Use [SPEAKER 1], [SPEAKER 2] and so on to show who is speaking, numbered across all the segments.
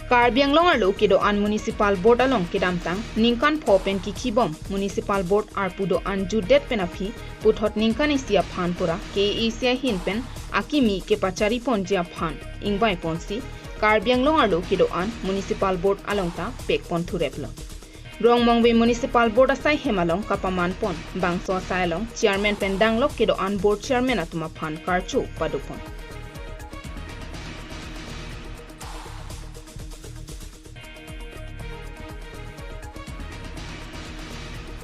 [SPEAKER 1] Karbi ang longar lo kido an municipal board along kidamtang ningkan popen kikibom municipal board arpudo an judet penapi puthot ningkan isia phanpura ke isia hinpen akimi kepachari ponjia phan ingbai ponsi Karbi ang longar lo kido an municipal board alongta pek pon thureplo Rongmongve Municipal Board asai hemalong kepaman pon bangso asai long chairman pendang lok kido an board chairman atuma phan karcho padupon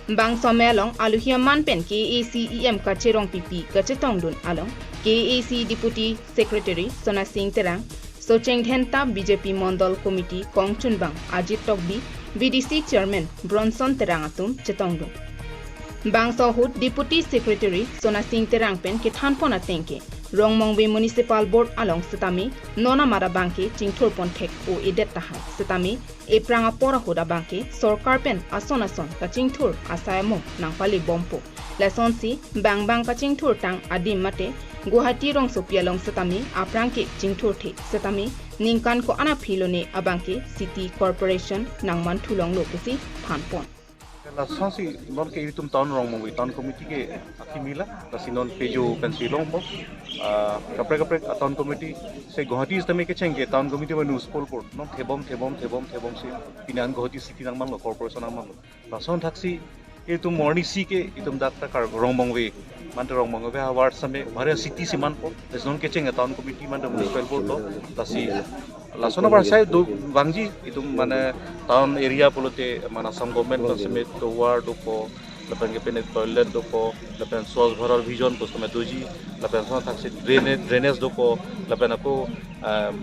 [SPEAKER 1] Bangso melong aluhia manpen KACEM kacherong pipi kachetong dun along KAC Deputy Secretary Sona Singh Terang Socheng Dhenta BJP Mondol Committee Kongchun Bang Ajit Tokbi BDC Chairman Bronson Terang atum chetong dun Bangso Hut Deputy Secretary Sona Singh Terang pen kithan pona tenke Rongmongve Municipal Board along setami nona mara bangke chingthur pon thek o edet tahai setami epranga pora hoda bangke sorkar pen ason ka chingthur asayamo nangpali bompo lesson si bang ka chingthur tang adim mate Guwahati rong sopialong setami aprangke chingthur the setami ningkan ko ana philone abangke City Corporation nangman thulong lokasi phanpon
[SPEAKER 2] La sansi non ke itum town Rongmongve town committee ke akimi la tasinon pejo pensilong mo kapre town committee se Guwahati istame ke chenge town committee municipal board non thebom se pinan Guwahati city nang mang corporation nang mang la son thaksi itum morning si ke itum dakta kar Rongmongve man Rongmongve award same bhare city siman po non ke chenge town committee man municipal board lo tasi Lasona barsai do bangji itu mana town area polote mana some governmentlasme to ward ko lapan ke pen toilet do ko lapan swaz bharar vision ko sama doji lapan so thakse drainage do ko lapan ako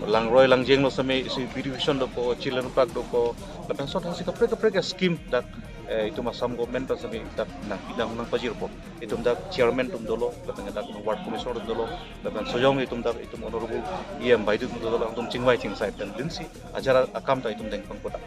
[SPEAKER 2] langroy langjeng no same beautification do ko children park do ko lapan so thakse kapre ke scheme dak itu masam government same dak nang bidang nang pajir po itu dak chairman tum dolo lapan dak ward commissioner dolo lapan sojong itu dak itu honorable em baidu dolo tum chingwai chingsai pen dinsi ajara akam ta itu deng pangkota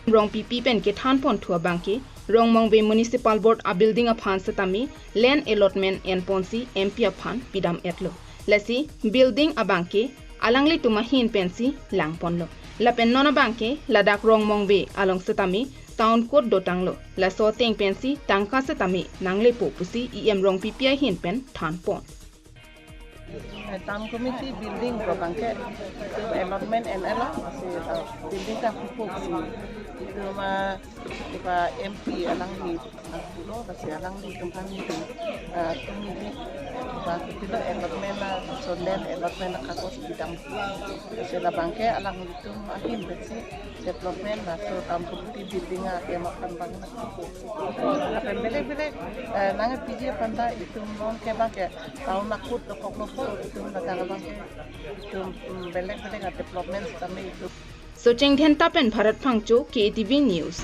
[SPEAKER 1] Rong pipi pen ke than pon thua bangke Rongmongve Municipal Board a building aphan setami land allotment and ponsi MP aphan pidam etlo lesi building abangke alangli tumahin pensi langponlo lapen nona bangke ladak Rongmongve along setami town code dotanglo la so teng pensi tangka setami nangle po pusi em rong pipi hin pen than pon
[SPEAKER 3] Town committee building bangke allotment and ala building ka pupuk itu ma iba MP alang di pulo kasi alang di tempat itu committee ba itu allotment na sonden allotment na kakos bidang sila bangke alang itu mahin besi development na so town committee building na makan bang na apa bele nang PJ panda itu non ke bangke town nakut lokok itu natara bangke itu bele development kami itu
[SPEAKER 1] Socheng Dhenta pen Bharat Phangcho KTV News